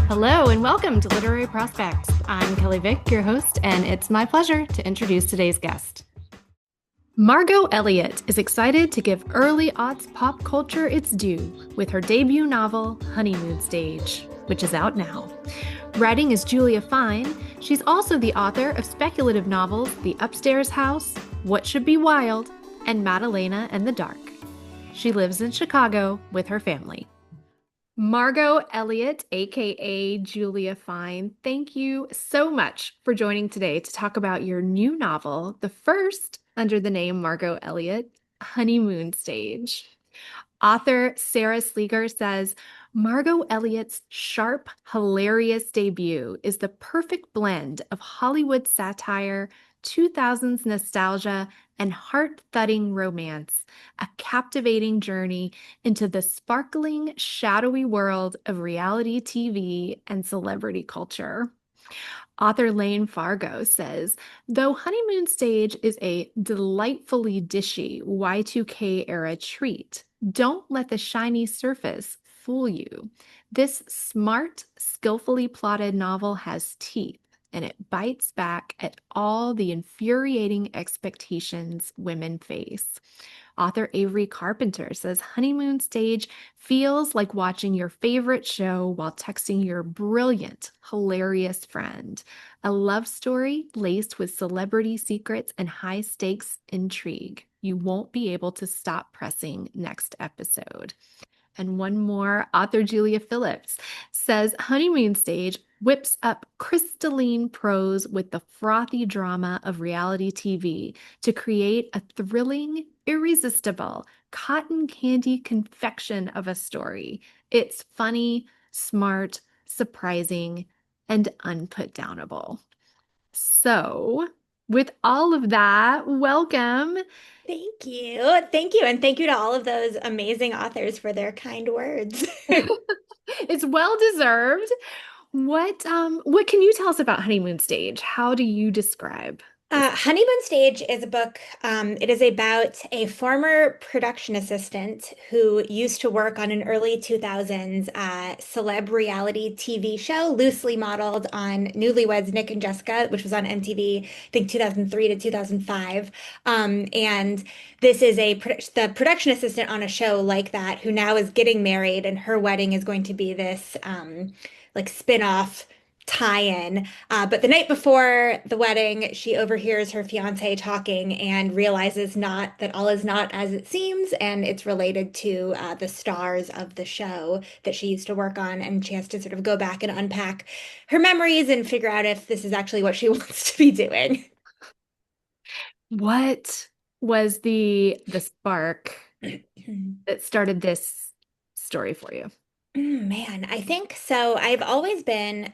Hello and welcome to Literary Prospects. I'm Kelley Vick, your host, and it's my pleasure to introduce today's guest. Margaux Eliot is excited to give early aughts pop culture its due with her debut novel, Honeymoon Stage, which is out now. Writing as Julia Fine, she's also the author of speculative novels The Upstairs House, What Should Be Wild, and Madalena and the Dark. She lives in Chicago with her family. Margaux Eliot, aka Julia Fine, thank you so much for joining today to talk about your new novel, the first under the name Margaux Eliot, Honeymoon Stage. Author Sarah Sleeger says, Margaux Eliot's sharp, hilarious debut is the perfect blend of Hollywood satire, 2000s nostalgia, and heart-thudding romance, a captivating journey into the sparkling, shadowy world of reality TV and celebrity culture. Author Lane Fargo says, though Honeymoon Stage is a delightfully dishy Y2K era treat, don't let the shiny surface fool you. This smart, skillfully plotted novel has teeth, and it bites back at all the infuriating expectations women face. Author Avery Carpenter says Honeymoon Stage feels like watching your favorite show while texting your brilliant, hilarious friend. A love story laced with celebrity secrets and high-stakes intrigue. You won't be able to stop pressing next episode. And one more, author Julia Phillips says Honeymoon Stage whips up crystalline prose with the frothy drama of reality TV to create a thrilling, irresistible, cotton candy confection of a story. It's funny, smart, surprising, and unputdownable. So, with all of that, welcome. Thank you. Thank you. And thank you to all of those amazing authors for their kind words. It's well deserved. What can you tell us about Honeymoon Stage? How do you describe this? Honeymoon Stage is a book. It is about a former production assistant who used to work on an early 2000s celeb reality TV show, loosely modeled on Newlyweds Nick and Jessica, which was on MTV, I think 2003 to 2005. And this is the production assistant on a show like that who now is getting married, and her wedding is going to be this like spin-off tie-in. But the night before the wedding, she overhears her fiance talking and realizes not that all is not as it seems, and it's related to the stars of the show that she used to work on, and she has to sort of go back and unpack her memories and figure out if this is actually what she wants to be doing. What was the spark that started this story for you? Man, I think so. I've always been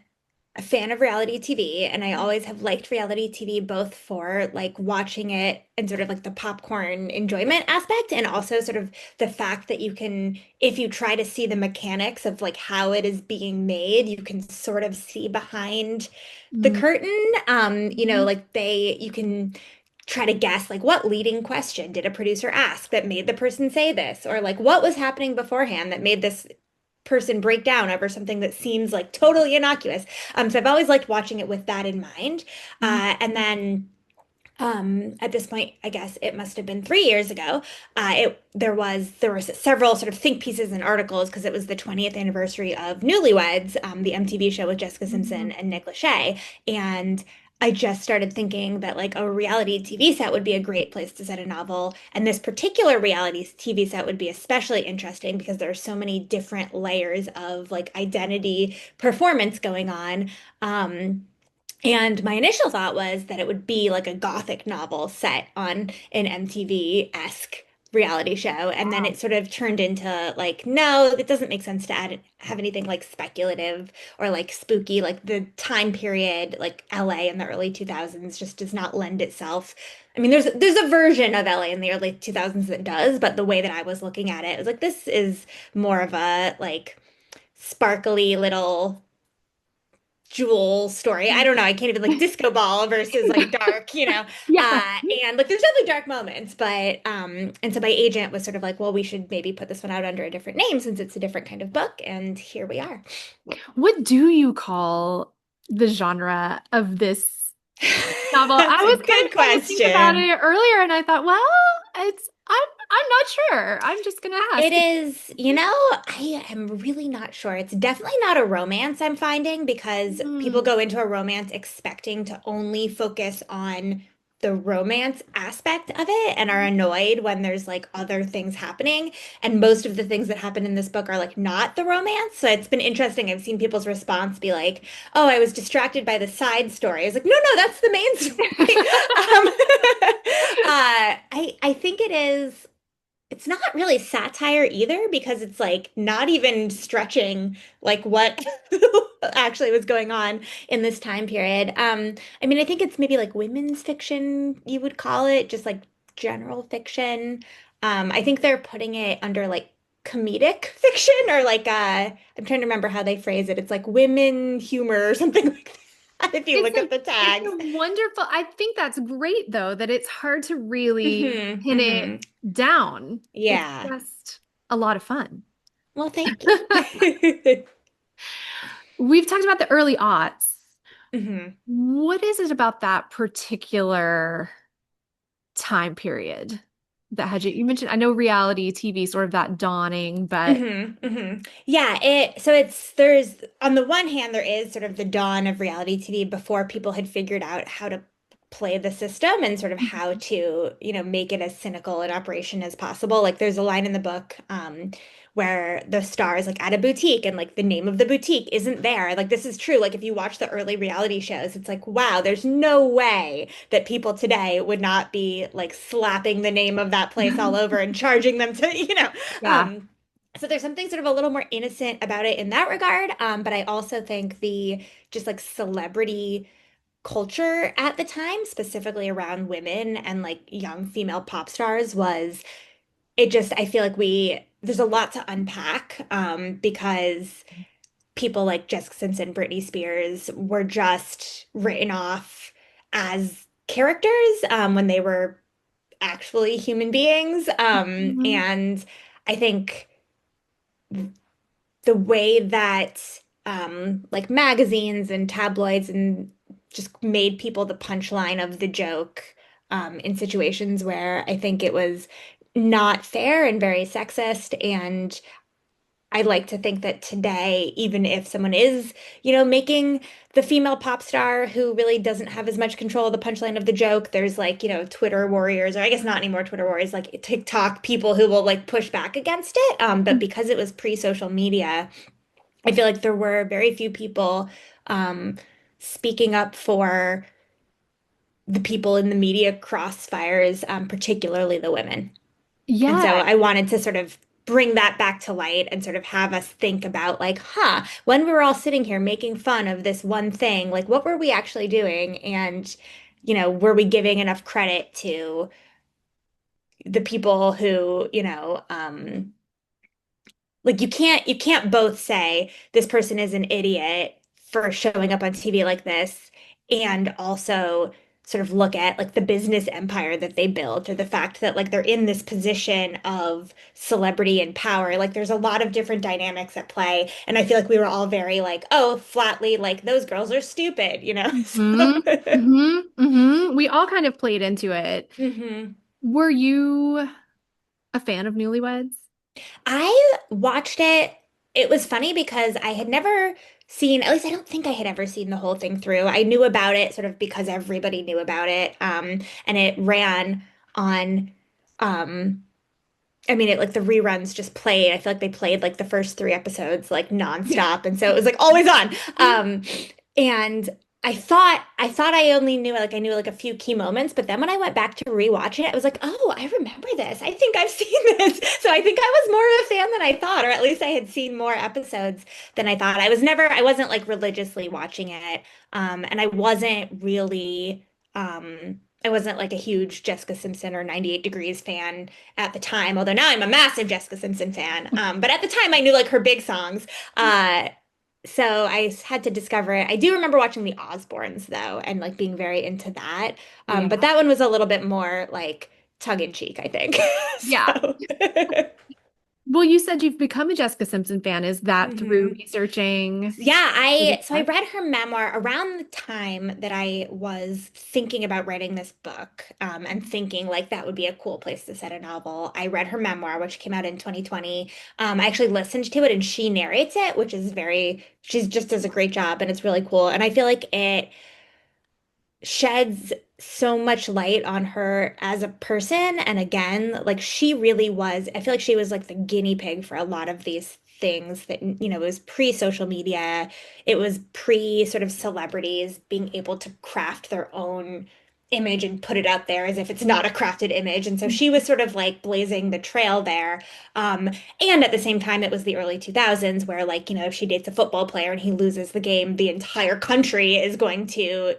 a fan of reality TV, and I always have liked reality TV both for like watching it and sort of like the popcorn enjoyment aspect, and also sort of the fact that you can, if you try to see the mechanics of like how it is being made, you can sort of see behind the Mhm. curtain. Like you can try to guess like what leading question did a producer ask that made the person say this, or like what was happening beforehand that made this person break down over something that seems like totally innocuous. So I've always liked watching it with that in mind. Mhm. And then at this point, I guess it must have been 3 years ago. There were several sort of think pieces and articles because it was the 20th anniversary of Newlyweds, the MTV show with Jessica Simpson Mhm. and Nick Lachey, and I just started thinking that like a reality TV set would be a great place to set a novel, and this particular reality TV set would be especially interesting because there are so many different layers of like identity performance going on. And my initial thought was that it would be like a gothic novel set on an MTV-esque reality show. And then Wow. it sort of turned into like, no, it doesn't make sense to have anything like speculative or like spooky. Like the time period, like LA in the early 2000s just does not lend itself. I mean, there's a version of LA in the early 2000s that does, but the way that I was looking at it was like, this is more of a like sparkly little Jewel story. I don't know. I can't even like disco ball versus like dark, you know. Yeah. And like there's definitely dark moments, but and so my agent was sort of like, well, we should maybe put this one out under a different name since it's a different kind of book, and here we are. What do you call the genre of this novel? I That's a was kind good of trying to think about question. it earlier, and I thought, well, I'm not sure. I'm just gonna It ask. is, I am really not sure. It's definitely not a romance I'm finding because people Hmm. go into a romance expecting to only focus on the romance aspect of it and are annoyed when there's like other things happening. And most of the things that happen in this book are like not the romance. So it's been interesting. I've seen people's response be like, "Oh, I was distracted by the side story." I was like, "No, no, that's the main story." I think it is. It's not really satire either because it's like not even stretching like what actually was going on in this time period. I mean, I think it's maybe like women's fiction, you would call it, just like general fiction. I think they're putting it under like comedic fiction or like I'm trying to remember how they phrase it. It's like women humor or something like that if you look at the It's tags. a wonderful, I think that's great though, that it's hard to really pin it Hmm. down. It's Yeah. just a lot of fun. Well, thank you. We've talked about the early aughts. Hmm. What is it about that particular time period that had you mentioned, I know reality TV, sort of that dawning, but Yeah, there's on the one hand there is sort of the dawn of reality TV before people had figured out how to play the system and sort of how to, make it as cynical an operation as possible. Like there's a line in the book where the star is like at a boutique and like the name of the boutique isn't there. Like this is true. Like if you watch the early reality shows, it's like, wow, there's no way that people today would not be like slapping the name of that place all over and charging them to, yeah. um so there's something sort of a little more innocent about it in that regard. But I also think the just like celebrity culture at the time, specifically around women and like young female pop stars, I feel like there's a lot to unpack because people like Jessica Simpson, Britney Spears were just written off as characters when they were actually human beings. Mhm. And I think the way that like magazines and tabloids and just made people the punchline of the joke in situations where I think it was not fair and very sexist. And I like to think that today, even if someone is, making the female pop star who really doesn't have as much control of the punchline of the joke, there's like, Twitter warriors, or I guess not anymore Twitter warriors, like TikTok people who will like push back against it. But because it was pre-social media, I feel like there were very few people um, speaking up for the people in the media crossfires, particularly the women. And so Yeah. I wanted to sort of bring that back to light and sort of have us think about like, when we were all sitting here making fun of this one thing, like what were we actually doing? And, were we giving enough credit to the people who, like you can't both say this person is an idiot for showing up on TV like this and also sort of look at like the business empire that they built or the fact that like they're in this position of celebrity and power. Like there's a lot of different dynamics at play. And I feel like we were all very like, oh, flatly, like those girls are stupid, So Hmm. Hmm. Hmm. We all kind of played into it. Mhm. Were you a fan of Newlyweds? I watched it. It was funny because I had never seen, at least I don't think I had ever seen the whole thing through. I knew about it sort of because everybody knew about it. And it ran on, um, I mean, it like the reruns just played. I feel like they played like the first three episodes like nonstop, and so it was like always on. And I thought I only knew like I knew like a few key moments, but then when I went back to rewatch it, I was like, oh, I remember this. I think I've seen this. So I think I was more of a fan than I thought, or at least I had seen more episodes than I thought. I wasn't like religiously watching it, and I wasn't like a huge Jessica Simpson or 98 Degrees fan at the time, although now I'm a massive Jessica Simpson fan. But at the time I knew like her big songs. Uh, so I had to discover it. I do remember watching the Osbournes though, and like being very into that. But Yeah. that one was a little bit more like tongue in cheek, I think. Yeah. So Well, you said you've become a Jessica Simpson fan. Is that through Mhm. researching Yeah, for this I book? read her memoir around the time that I was thinking about writing this book, and thinking like that would be a cool place to set a novel. I read her memoir, which came out in 2020. I actually listened to it and she narrates it, which is she just does a great job and it's really cool. And I feel like it sheds so much light on her as a person. And again, like she really was, I feel like she was like the guinea pig for a lot of these things that, it was pre-social media. It was pre sort of celebrities being able to craft their own image and put it out there as if it's not a crafted image. And so she was sort of like blazing the trail there. Um, and at the same time, it was the early 2000s where, like, if she dates a football player and he loses the game, the entire country is going to,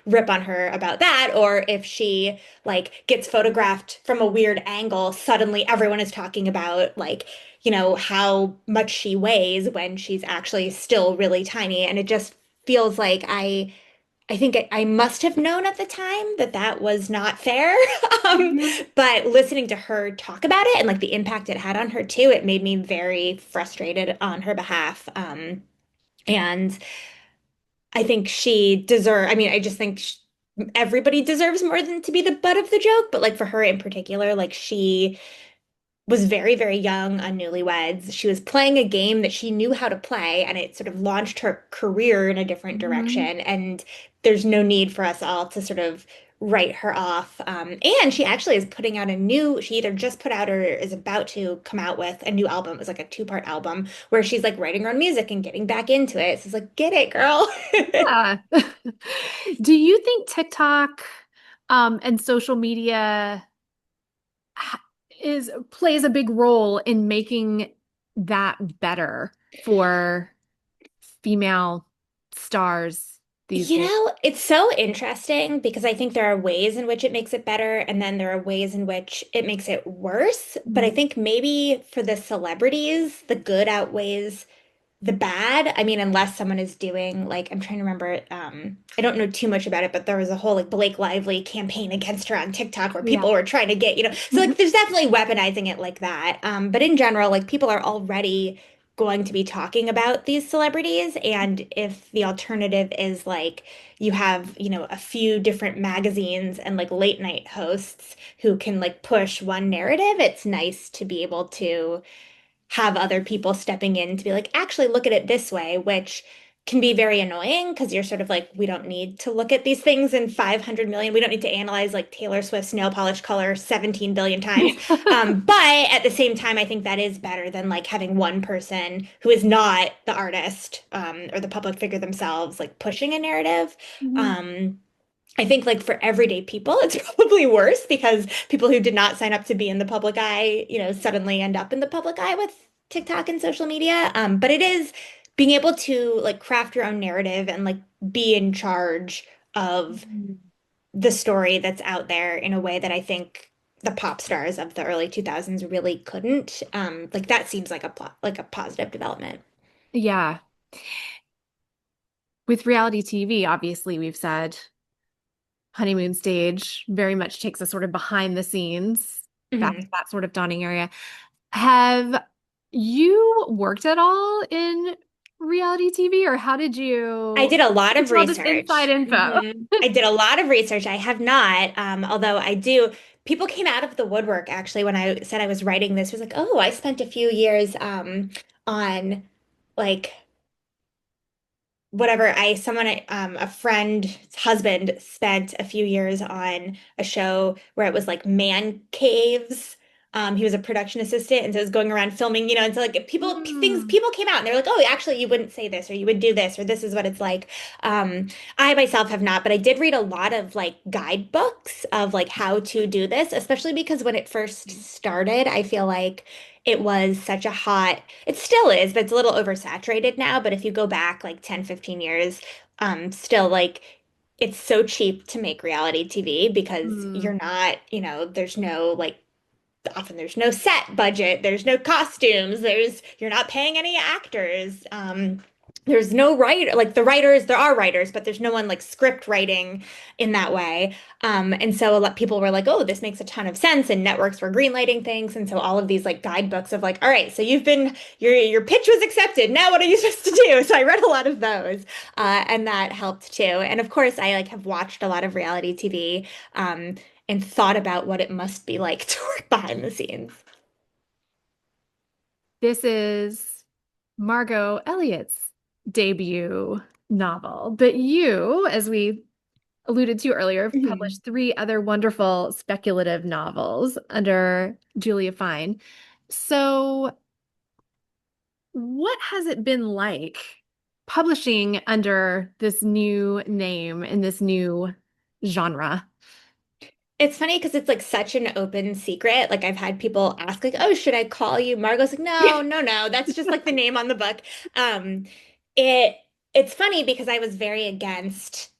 rip on her about that. Or if she, like, gets photographed from a weird angle, suddenly everyone is talking about, like, how much she weighs when she's actually still really tiny. And it just feels like I think I must have known at the time that that was not fair. Um, Mhm. but listening to her talk about it and like the impact it had on her too, it made me very frustrated on her behalf. And I think I mean, I just think sh everybody deserves more than to be the butt of the joke, but like for her in particular, like she was very, very young on Newlyweds. She was playing a game that she knew how to play, and it sort of launched her career in a different Mhm. direction. And there's no need for us all to sort of write her off. And she actually is putting out she either just put out or is about to come out with a new album. It was like a two-part album where she's like writing her own music and getting back into it. So it's like, get it, girl. Yeah. Do you think TikTok and social media ha- is plays a big role in making that better for female stars these days? It's so interesting because I think there are ways in which it makes it better, and then there are ways in which it makes it worse. But I Mhm. think maybe for the celebrities, the good outweighs the bad. I mean, unless someone is doing like I'm trying to remember, I don't know too much about it, but there was a whole like Blake Lively campaign against her on TikTok where Yeah. people were trying to get, so like there's definitely weaponizing it like that. But in general, like people are already going to be talking about these celebrities, and if the alternative is like you have, a few different magazines and like late night hosts who can like push one narrative, it's nice to be able to have other people stepping in to be like, actually look at it this way, which can be very annoying because you're sort of like, we don't need to look at these things in 500 million. We don't need to analyze like Taylor Swift's nail polish color 17 billion times. But at the same time, I think that is better than like having one person who is not the artist, or the public figure themselves, like pushing a narrative. Mhm. Um, I think like for everyday people, it's probably worse because people who did not sign up to be in the public eye, suddenly end up in the public eye with TikTok and social media. But it is being able to like craft your own narrative and like be in charge of Mhm. the story that's out there in a way that I think the pop stars of the early 2000s really couldn't. Like that seems like like a positive development. Yeah. With reality TV, obviously, we've said Honeymoon Stage very much takes a sort of behind the scenes, Mhm. that sort of dawning area. Have you worked at all in reality TV, or how did I you did a lot of get all this inside research. info? I did a lot of research. I have not, although I do. People came out of the woodwork actually when I said I was writing this. It was like, oh, I spent a few years on like whatever a friend's husband spent a few years on a show where it was like man caves. He was a production assistant and so it was going around filming, and so like Hmm. people came out and they're like, oh, actually you wouldn't say this or you would do this or this is what it's like. I myself have not, but I did read a lot of like guidebooks of like how to do this, especially because when it first started, I feel like it was such a hot it still is, but it's a little oversaturated now. But if you go back like 10, 15 years, still like it's so cheap to make reality TV because Hmm. you're not, there's no like often there's no set budget, there's no costumes, you're not paying any actors. there's no writer, like the writers, there are writers, but there's no one like script writing in that way. And so a lot people were like, oh, this makes a ton of sense. And networks were greenlighting things. And so all of these like guidebooks of like, all right, so your pitch was accepted. Now what are you supposed to do? So I read a lot of those, and that helped too. And of course, I like have watched a lot of reality TV, and thought about what it must be like to work behind the scenes. This is Margaux Eliot's debut novel, but you, as we alluded to earlier, have Mhm. published three other wonderful speculative novels under Julia Fine. So, what has it been like publishing under this new name in this new genre? It's funny because it's like such an open secret. Like I've had people ask like, "Oh, should I call you Margot's?" Like, "No, no, no. That's just like the name on the book." Um, it it's funny because I was very against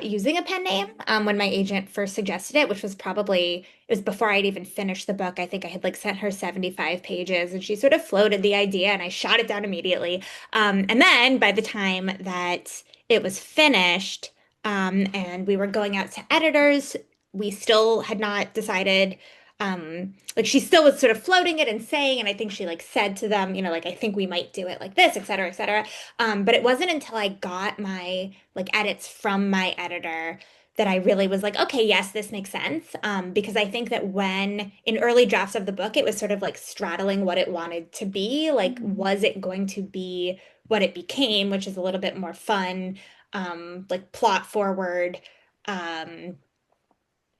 using a pen name when my agent first suggested it, which was probably it was before I'd even finished the book. I think I had like sent her 75 pages, and she sort of floated the idea, and I shot it down immediately. And then by the time that it was finished, and we were going out to editors, we still had not decided. Like she still was sort of floating it and saying, and I think she like said to them, you know, like I think we might do it like this, et cetera, et cetera. But it wasn't until I got my like edits from my editor that I really was like, okay, yes, this makes sense. Because I think that when in early drafts of the book, it was sort of like straddling what it wanted to be. Like, was it going to be what it became, which is a little bit more fun, like plot forward, um,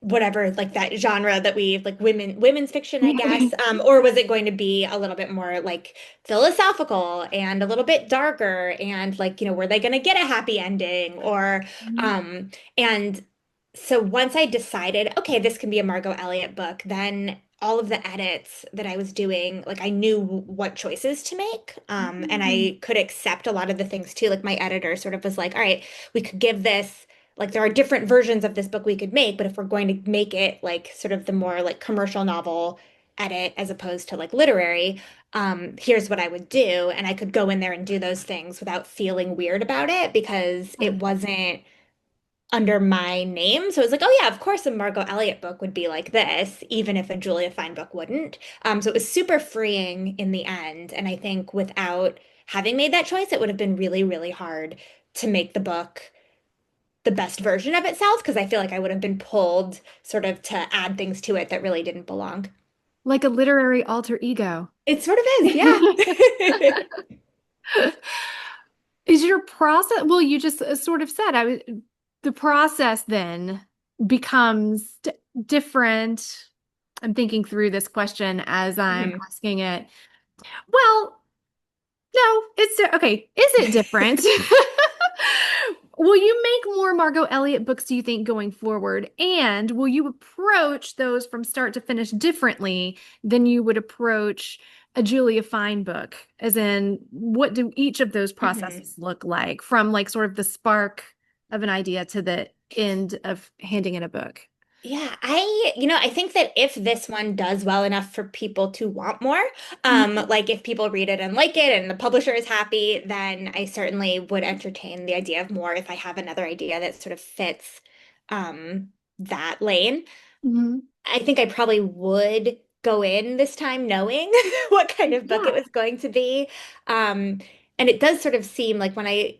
whatever like that genre that we like women's fiction, I guess, or was it going to be a little bit more like philosophical and a little bit darker and like, you know, were they going to get a happy ending or and so once I decided, okay, this can be a Margaux Eliot book, then all of the edits that I was doing, like I knew what choices to make, and I could accept a lot of the things too. Like my editor sort of was like, all right, we could give this like there are different versions of this book we could make, but if we're going to make it like sort of the more like commercial novel edit as opposed to like literary, here's what I would do. And I could go in there and do those things without feeling weird about it because it wasn't under my name. So it was like, oh yeah, of course a Margaux Eliot book would be like this, even if a Julia Fine book wouldn't. So it was super freeing in the end. And I think without having made that choice, it would have been really, really hard to make the book the best version of itself because I feel like I would have been pulled sort of to add things to it that really didn't belong. Like a literary alter ego. It sort of is, yeah. Is your process, well, you just sort of said, the process then becomes different. I'm thinking through this question as I'm Mhm. asking it. Well, no, okay. Is it different? Will you make more Margaux Eliot books, do you think, going forward? And will you approach those from start to finish differently than you would approach a Julia Fine book? As in, what do each of those Mhm. processes look like from like sort of the spark of an idea to the end of handing in a book? Yeah, I think that if this one does well enough for people to want more, Mhm. like if people read it and like it and the publisher is happy, then I certainly would entertain the idea of more if I have another idea that sort of fits, that lane. Mhm. I think I probably would go in this time knowing what kind of book it Yeah. was going to be. Um, and it does sort of seem like when I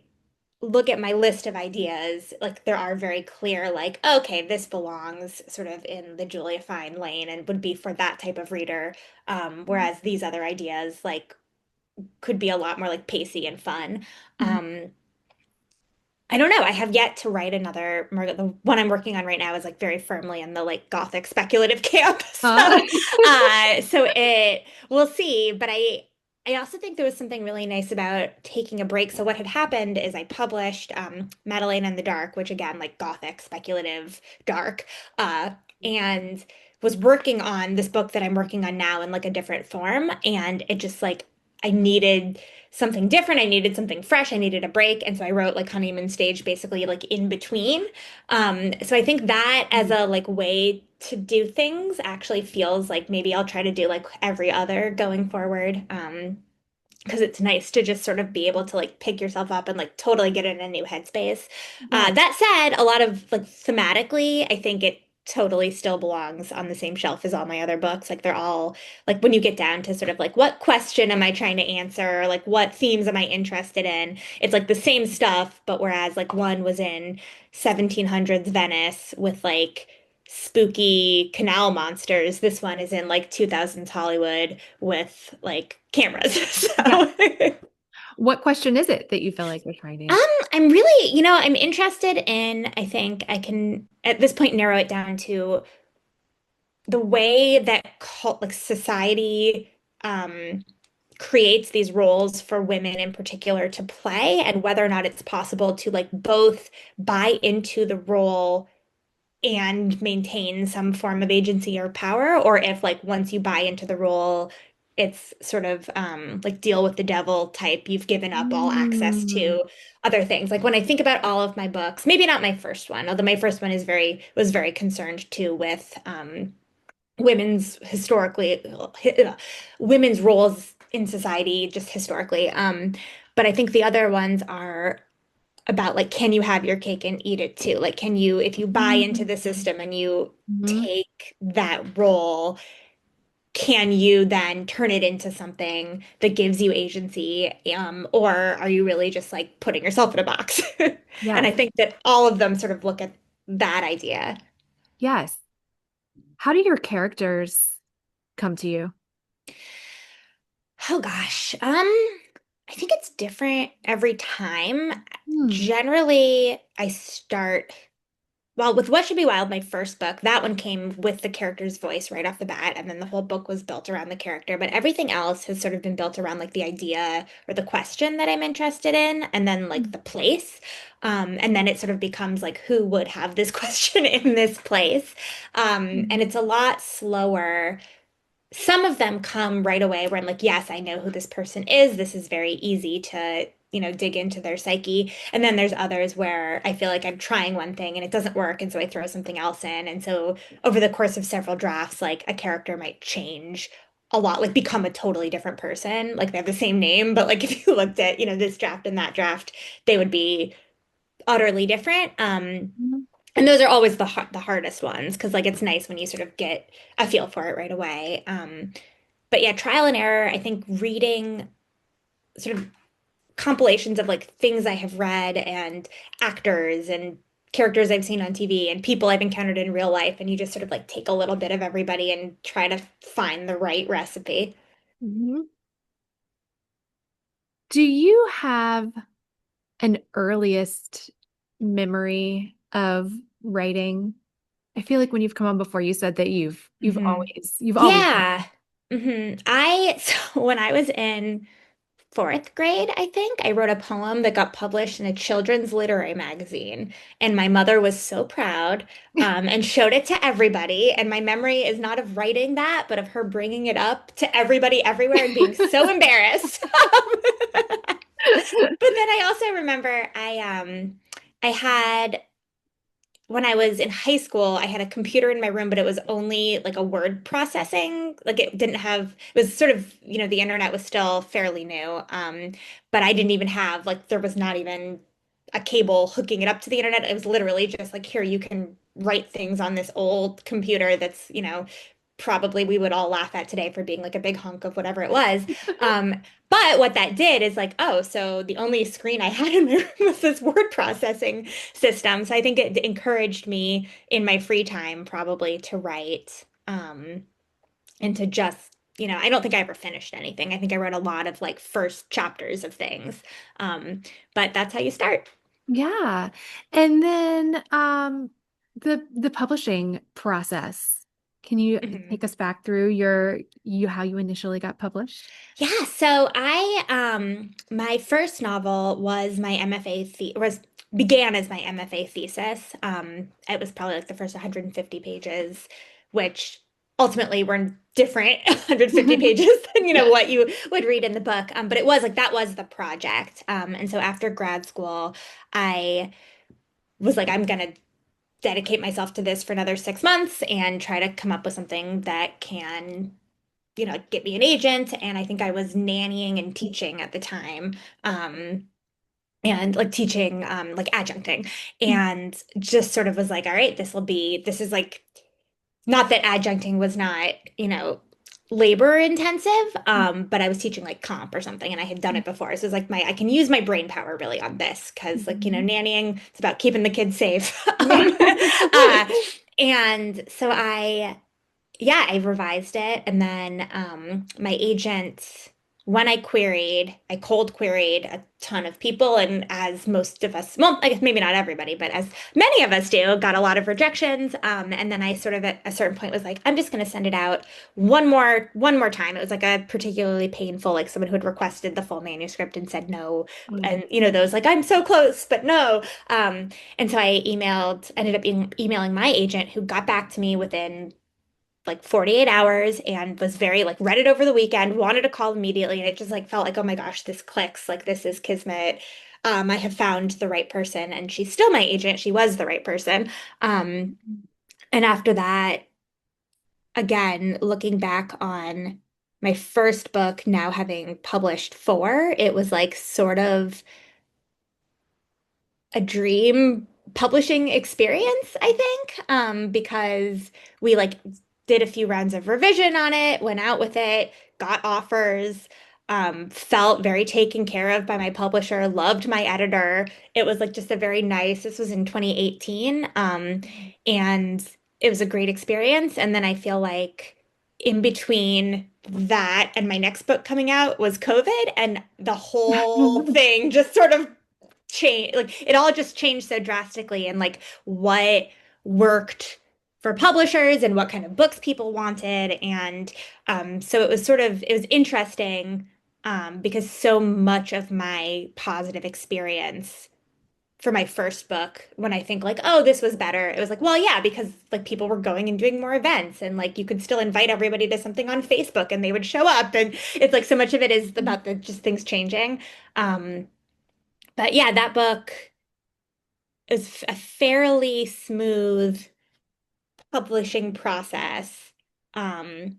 look at my list of ideas, like there are very clear, like, okay, this belongs sort of in the Julia Fine lane and would be for that type of reader. Whereas these other ideas, like, could be a lot more like pacey and fun. Mhm. Um, I don't know. I have yet to write another Margaret. The one I'm working on right now is like very firmly in the like gothic speculative camp. Uh, So it we'll see. But I also think there was something really nice about taking a break. So what had happened is I published Madeleine in the Dark, which again like gothic speculative dark, and was working on this book that I'm working on now in like a different form, and it just like I needed something different. I needed something fresh. I needed a break. And so I wrote like Honeymoon Stage basically like in between. So I think that as a like way to do things actually feels like maybe I'll try to do like every other going forward. because it's nice to just sort of be able to like pick yourself up and like totally get in a new headspace. Yeah. That said, a lot of like thematically, I think it totally still belongs on the same shelf as all my other books. Like they're all like when you get down to sort of like what question am I trying to answer, or like what themes am I interested in? It's like the same stuff, but whereas like one was in 1700s Venice with like spooky canal monsters, this one is in like 2000s Hollywood with like cameras. Yeah. So What question is it that you feel like you're trying to Um, answer? I'm really, I'm interested in, I think I can at this point narrow it down to the way that cult, like society um creates these roles for women in particular to play, and whether or not it's possible to like both buy into the role and maintain some form of agency or power, or if like once you buy into the role, it's sort of like deal with the devil type. You've given up all access Mm, to other things. Like when I think about all of my books, maybe not my first one, although my first one is very was very concerned too with women's historically women's roles in society just historically. But I think the other ones are about like, can you have your cake and eat it too? Like, can you, if you buy into mm, the system and you mhm. take that role, can you then turn it into something that gives you agency? Or are you really just like putting yourself in a box? And I Yes. think that all of them sort of look at that idea. Yes. How do your characters come to you? Oh gosh. I think it's different every time. Hmm. Generally, I start. Well, with What Should Be Wild, my first book, that one came with the character's voice right off the bat, and then the whole book was built around the character. But everything else has sort of been built around like the idea or the question that I'm interested in, and then like the place. And then it sort of becomes like, who would have this question in this place? And it's a lot slower. Some of them come right away where I'm like, yes, I know who this person is. This is very easy to, dig into their psyche. And then there's others where I feel like I'm trying one thing and it doesn't work. And so I throw something else in. And so over the course of several drafts, like a character might change a lot, like become a totally different person. Like they have the same name, but like if you looked at, this draft and that draft, they would be utterly different. Mhm. And those are always the hardest ones because like it's nice when you sort of get a feel for it right away. But yeah, trial and error, I think reading sort of compilations of like things I have read and actors and characters I've seen on TV and people I've encountered in real life, and you just sort of like take a little bit of everybody and try to find the right recipe. Mhm. Do you have an earliest memory of writing? I feel like when you've come on before, you said that Hmm. you've always Yeah. So when I was in fourth grade, I think, I wrote a poem that got published in a children's literary magazine. And my mother was so proud, and showed it to everybody. And my memory is not of writing that, but of her bringing it up to everybody everywhere and being so embarrassed. But then I also remember I had when I was in high school, I had a computer in my room, but it was only like a word processing. Like it didn't have, it was sort of, the internet was still fairly new. But I didn't even have, like, there was not even a cable hooking it up to the internet. It was literally just like, here, you can write things on this old computer that's, probably we would all laugh at today for being like a big hunk of whatever it was. But what that did is like, oh, so the only screen I had in my room was this word processing system. So I think it encouraged me in my free time probably to write, and to just, I don't think I ever finished anything. I think I wrote a lot of like first chapters of things. But that's how you start. Yeah. And then the publishing process. Can you Mhm. take us back through you how you initially got published? Yeah, so I my first novel was my MFA was began as my MFA thesis. It was probably like the first 150 pages, which ultimately were different 150 pages than Yeah. what you would read in the book. But it was like that was the project. And so after grad school, I was like, I'm gonna dedicate myself to this for another 6 months and try to come up with something that can get me an agent. And I think I was nannying and teaching at the time. And like teaching, like adjuncting, and just sort of was like, all right, this is like, not that adjuncting was not, labor intensive, but I was teaching like comp or something and I had done it before. So it's like I can use my brain power really on this because like, Mhm. nannying, it's about keeping the kids safe. Yeah. Uh, and so yeah, I revised it. And then my agent, when I cold queried a ton of people. And as most of us, well, I guess maybe not everybody, but as many of us do, got a lot of rejections. And then I sort of at a certain point was like, I'm just going to send it out one more time. It was like a particularly painful, like someone who had requested the full manuscript and said no. Mm. And, those like, I'm so close, but no. And so I ended up emailing my agent who got back to me within like 48 hours and was very like read it over the weekend, wanted to call immediately. And it just like felt like, oh my gosh, this clicks. Like this is kismet. I have found the right person and she's still my agent. She was the right person. Um, and after that, again, looking back on my first book, now having published four, it was like sort of a dream publishing experience, I think, because we like did a few rounds of revision on it, went out with it, got offers, felt very taken care of by my publisher, loved my editor. It was like just a very nice, this was in 2018, and it was a great experience. And then I feel like in between that and my next book coming out was COVID, and the whole thing just sort of change, like it all just changed so drastically, and like what worked for publishers and what kind of books people wanted. And so it was interesting, because so much of my positive experience for my first book, when I think like, oh, this was better, it was like, well, yeah, because like people were going and doing more events, and like you could still invite everybody to something on Facebook and they would show up. And it's like so much of it is about the just things changing. um but yeah, that book is a fairly smooth publishing process. Um,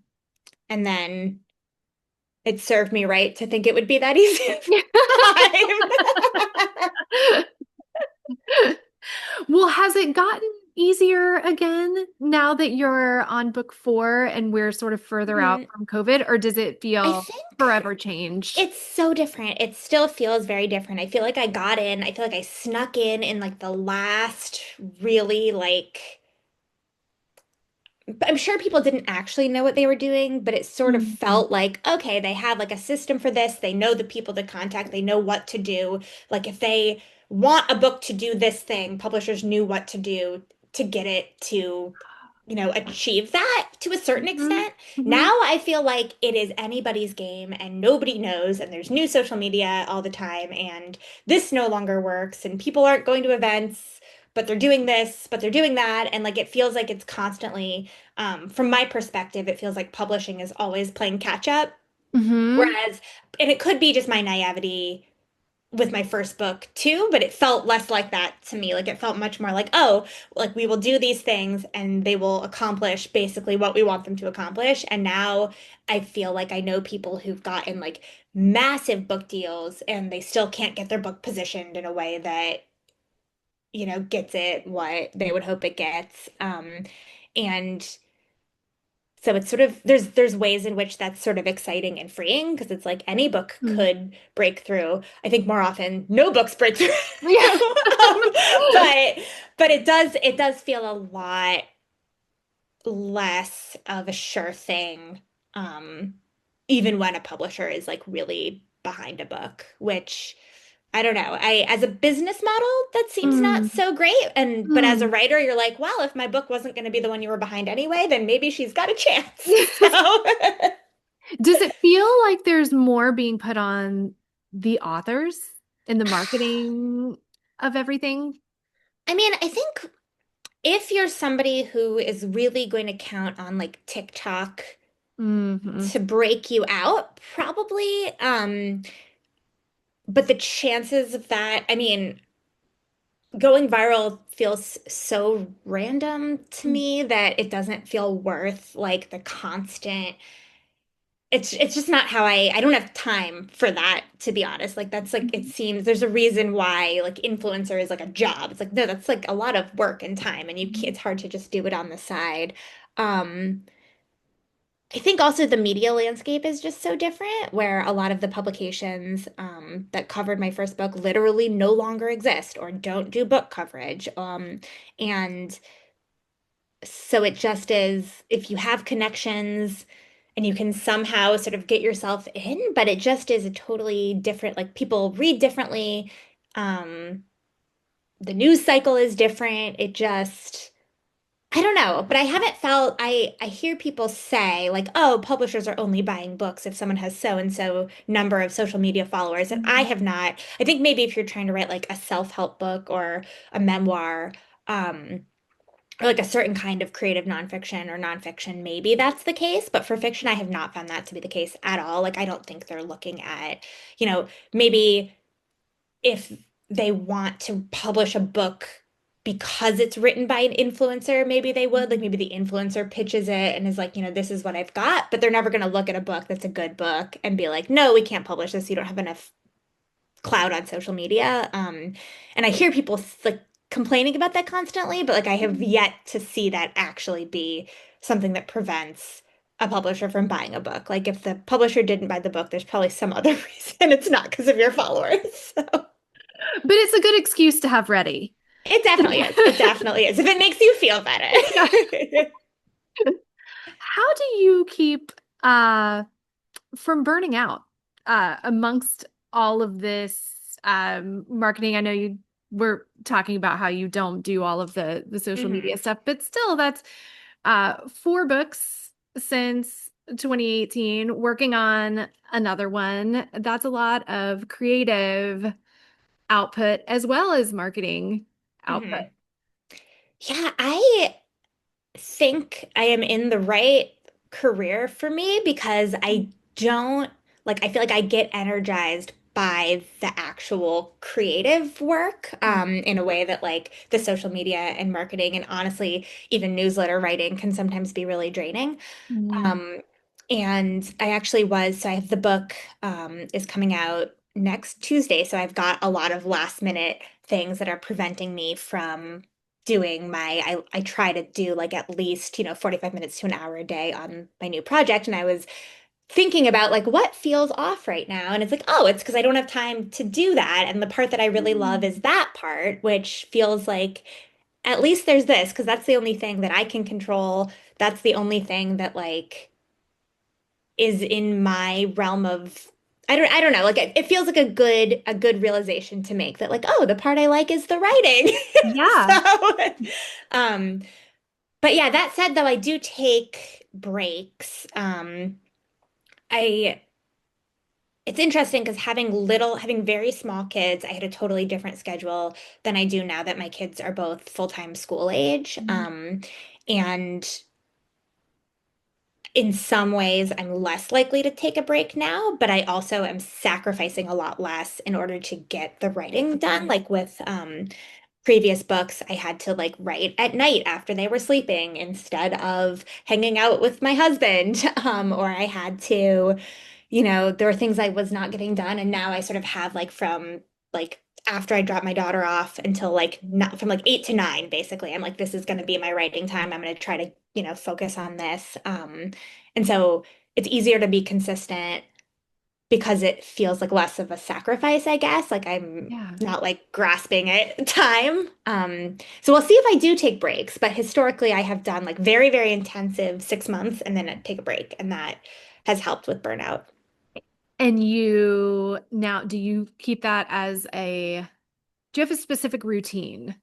and then it served me right to think it would be that easy of time. Well, has it gotten easier again now that you're on book four and we're sort of further out Mhm. from COVID, or does it I feel think forever changed? it's so different. It still feels very different. I feel like I feel like I snuck in like the last really like, I'm sure people didn't actually know what they were doing, but it sort of Mhm. felt like, okay, they have like a system for this. They know the people to contact. They know what to do. Like if they want a book to do this thing, publishers knew what to do to get it to, achieve that to a certain Mhm. extent. Now Mhm. I feel like it is anybody's game and nobody knows, and there's new social media all the time, and this no longer works, and people aren't going to events, but they're doing this, but they're doing that. And like it feels like it's constantly, from my perspective, it feels like publishing is always playing catch up. Mhm. Whereas, and it could be just my naivety with my first book too, but it felt less like that to me. Like it felt much more like, oh, like we will do these things and they will accomplish basically what we want them to accomplish. And now I feel like I know people who've gotten like massive book deals and they still can't get their book positioned in a way that, gets it what they would hope it gets. And so it's sort of, there's ways in which that's sort of exciting and freeing, because it's like any book Mhm. could break through. I think more often no books break through. Yeah. But it does feel a lot less of a sure thing, um, even when a publisher is like really behind a book, which I don't know. As a business model, that seems not Mm. so great. But as a Mm. writer, you're like, well, if my book wasn't going to be the one you were behind anyway, then maybe she's got a chance. So, Does it feel like there's more being put on the authors in the marketing of everything? I mean, I think if you're somebody who is really going to count on like TikTok Hmm. to break you out, probably. But the chances of that, I mean, going viral feels so random to me that it doesn't feel worth like the constant. it's just not how I don't have time for that, to be honest. Like that's like it Mhm. seems there's a reason why like influencer is like a job. It's like no, that's like a lot of work and time and Mhm. it's hard to just do it on the side. Um I think also the media landscape is just so different, where a lot of the publications that covered my first book literally no longer exist or don't do book coverage. And so it just is, if you have connections and you can somehow sort of get yourself in, but it just is a totally different, like people read differently. Um, the news cycle is different. It just, I don't know, but I haven't felt I hear people say like, oh, publishers are only buying books if someone has so and so number of social media followers. And I Mhm. have not. I think maybe if you're trying to write like a self-help book or a memoir, or like a certain kind of creative nonfiction or nonfiction, maybe that's the case. But for fiction, I have not found that to be the case at all. Like I don't think they're looking at, maybe if they want to publish a book because it's written by an influencer, maybe they would. Like Mhm. maybe the influencer pitches it and is like, this is what I've got, but they're never going to look at a book that's a good book and be like, no, we can't publish this. You don't have enough clout on social media. And I hear people like complaining about that constantly, but like I have Mhm. yet to see that actually be something that prevents a publisher from buying a book. Like if the publisher didn't buy the book, there's probably some other reason. It's not because of your followers. So. But it's a good excuse to have ready. It definitely is. It definitely is. If it makes you feel Yeah. better. How do you keep from burning out amongst all of this marketing? I know you were talking about how you don't do all of the social media Mhm. stuff, but still, that's four books since 2018, working on another one. That's a lot of creative output as well as marketing output. Mhm. Yeah, I think I am in the right career for me because I don't like, I feel like I get energized by the actual creative work in a way that like the social media and marketing and honestly even newsletter writing can sometimes be really draining. Mm-hmm. Um, and I actually so I have the book is coming out next Tuesday. So I've got a lot of last minute things that are preventing me from doing I try to do like at least, 45 minutes to an hour a day on my new project. And I was thinking about like what feels off right now. And it's like, oh, it's because I don't have time to do that. And the part that I really love is that part, which feels like at least there's this, because that's the only thing that I can control. That's the only thing that like is in my realm of I don't know, like it feels like a good realization to make that like, oh, the part I like is the writing. Yeah. So um but yeah, that said though, I do take breaks. I It's interesting because having very small kids, I had a totally different schedule than I do now that my kids are both full-time school age. And in some ways, I'm less likely to take a break now, but I also am sacrificing a lot less in order to get the writing done. Like with previous books, I had to like write at night after they were sleeping instead of hanging out with my husband. Or I had to, there were things I was not getting done, and now I sort of have like from like after I drop my daughter off until like not from like 8 to 9, basically. I'm like, this is going to be my writing time. I'm going to try to, focus on this. And so it's easier to be consistent because it feels like less of a sacrifice, I guess. Like I'm Yeah. not like grasping at time. So we'll see if I do take breaks, but historically I have done like very, very intensive 6 months and then I take a break, and that has helped with burnout. And you now, do you keep that as do you have a specific routine of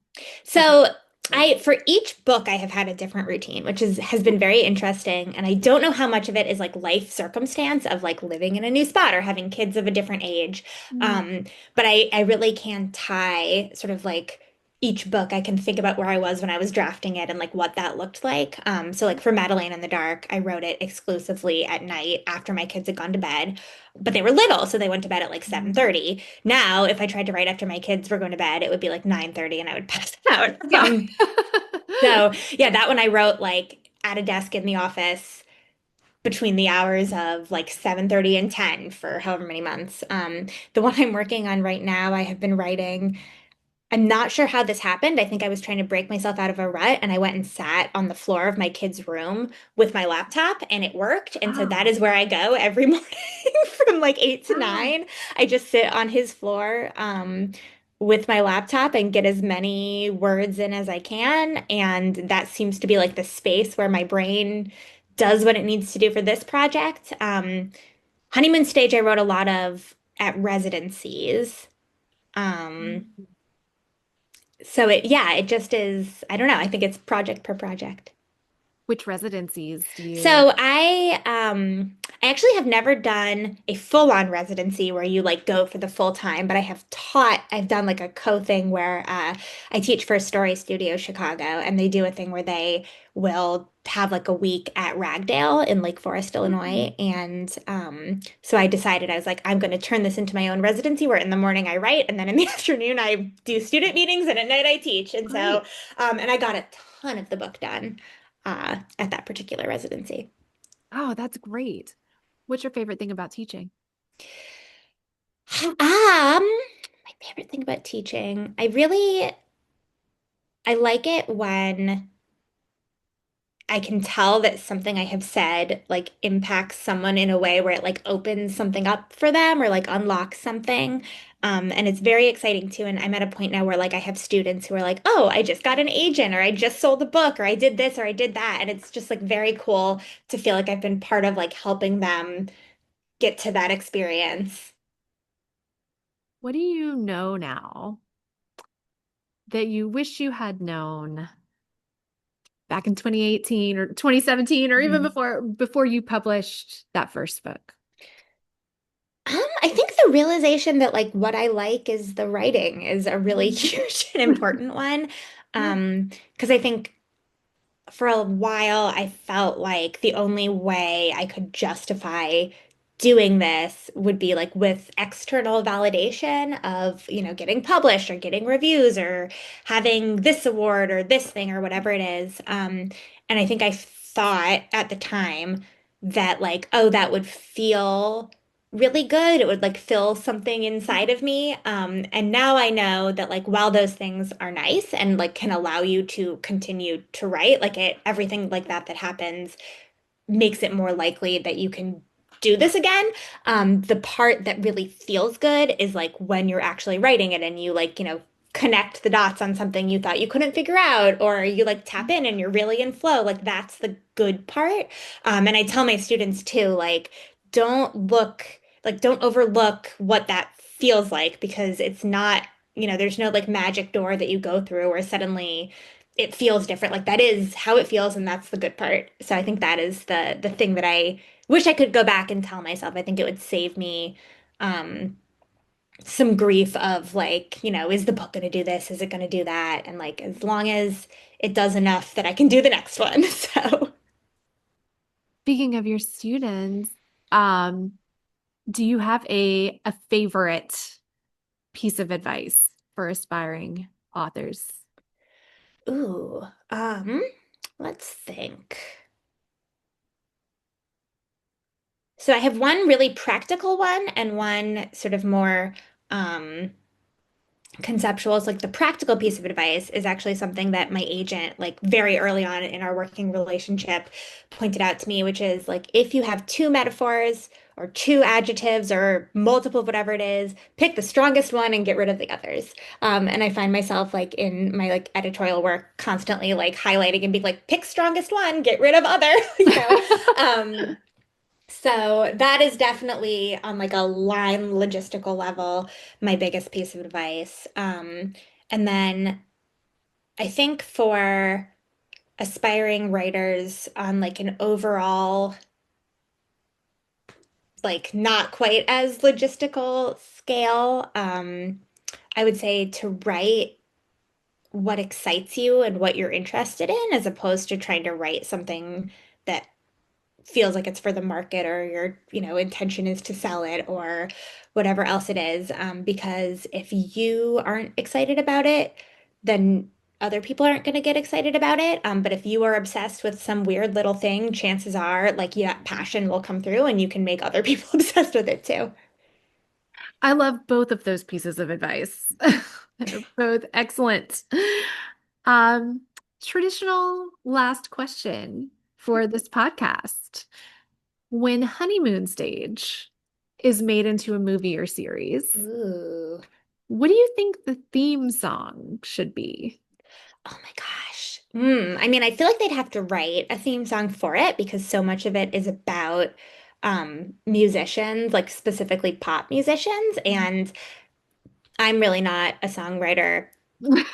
So break? for each book I have had a different routine, which has been very interesting. And I don't know how much of it is like life circumstance of like living in a new spot or having kids of a different age. Mm. Um, but I really can tie sort of like each book. I can think about where I was when I was drafting it and like what that looked like. So like for Madeline in the Dark, I wrote it exclusively at night after my kids had gone to bed. But they were little, so they went to bed at like Mm. 7:30. Now, if I tried to write after my kids were going to bed, it would be like 9:30 and I would pass out. Yeah. So yeah, that one I wrote like at a desk in the office, between the hours of like 7:30 and 10 for however many months. The one I'm working on right now, I have been writing. I'm not sure how this happened. I think I was trying to break myself out of a rut and I went and sat on the floor of my kid's room with my laptop and it worked. And so that Oh, is where I go every morning from like 8 to wow. 9. I just sit on his floor with my laptop and get as many words in as I can. And that seems to be like the space where my brain does what it needs to do for this project. Honeymoon Stage, I wrote a lot of at residencies. Um, Mm. so it just is, I don't know, I think it's project per project. Which residencies do you? So I actually have never done a full-on residency where you like go for the full time, but I've done like a co-thing where I teach for a story studio Chicago and they do a thing where they will have like a week at Ragdale in Lake Forest, Mm, Illinois. And so I decided I was like, I'm going to turn this into my own residency where in the morning I write and then in the afternoon I do student meetings and at night I teach. And so great. and I got a ton of the book done at that particular residency. Oh, that's great. What's your favorite thing about teaching? My favorite thing about teaching, I like it when I can tell that something I have said like impacts someone in a way where it like opens something up for them or like unlocks something. And it's very exciting too. And I'm at a point now where like I have students who are like, oh, I just got an agent or I just sold a book or I did this or I did that. And it's just like very cool to feel like I've been part of like helping them get to that experience. What do you know now that you wish you had known back in 2018 or 2017 or even Mhm. before you published that first book? I think the realization that like what I like is the writing is a really Mm. huge and important one. Yeah. Because I think for a while, I felt like the only way I could justify doing this would be like with external validation of, getting published or getting reviews or having this award or this thing or whatever it is. And I think I thought at the time that like, oh, that would feel really good. It would like fill something inside of me. And now I know that like while those things are nice and like can allow you to continue to write, everything like that that happens makes it more likely that you can do this again. The part that really feels good is like when you're actually writing it and you like, connect the dots on something you thought you couldn't figure out, or you like tap in and you're really in flow. Like that's the good part. And I tell my students too, like, don't overlook what that feels like because it's not, there's no like magic door that you go through where suddenly it feels different. Like that is how it feels, and that's the good part. So I think that is the thing that I wish I could go back and tell myself. I think it would save me um some grief of like, is the book going to do this? Is it going to do that? And like as long as it does enough that I can do the next one. So, Speaking of your students, um, do you have a favorite piece of advice for aspiring authors? ooh, let's think. So I have one really practical one and one sort of more conceptual. It's like the practical piece of advice is actually something that my agent, like very early on in our working relationship, pointed out to me, which is like if you have two metaphors or two adjectives or multiple, whatever it is, pick the strongest one and get rid of the others. And I find myself like in my like editorial work constantly like highlighting and being like, pick strongest one, get rid of other, you know. Um, so that is definitely on like a line logistical level, my biggest piece of advice. And then I think for aspiring writers on like an overall, like not quite as logistical scale, I would say to write what excites you and what you're interested in, as opposed to trying to write something that feels like it's for the market or your, intention is to sell it or whatever else it is. Because if you aren't excited about it, then other people aren't going to get excited about it. But if you are obsessed with some weird little thing, chances are like yeah, passion will come through and you can make other people obsessed with it too. I love both of those pieces of advice. They're both excellent. Um, Traditional last question for this podcast. When Honeymoon Stage is made into a movie or series, Ooh. what do you think the theme song should be? Oh my gosh. I mean, I feel like they'd have to write a theme song for it because so much of it is about musicians, like specifically pop musicians, and I'm really not a songwriter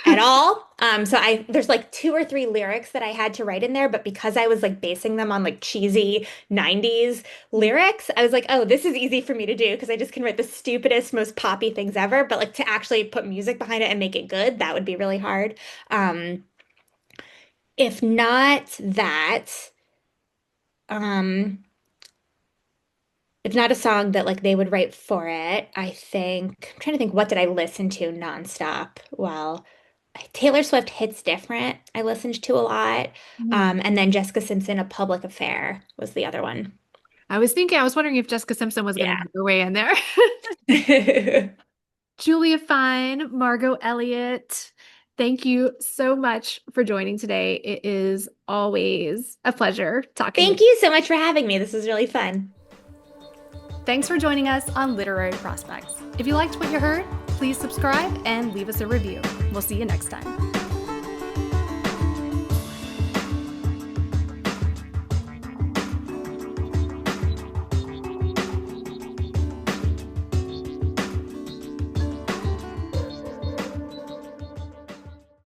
at all. So there's like two or three lyrics that I had to write in there, but because I was like basing them on like cheesy 90s lyrics, I was like, oh, this is easy for me to do because I just can write the stupidest, most poppy things ever. But like to actually put music behind it and make it good, that would be really hard. Um, if not that, um, if not a song that like they would write for it, I think I'm trying to think what did I listen to nonstop? Well, Taylor Swift hits different. I listened to a lot. Mhm. And then Jessica Simpson, A Public Affair was the other one. I was wondering if Jessica Simpson was going to Yeah. make her way in there. Julia Fine, Margaux Eliot, thank you so much for joining today. It is always a pleasure talking with Thank you. you so much for having me. This was really fun. Thanks for joining us on Literary Prospects. If you liked what you heard, please subscribe and leave us a review. We'll see you next time.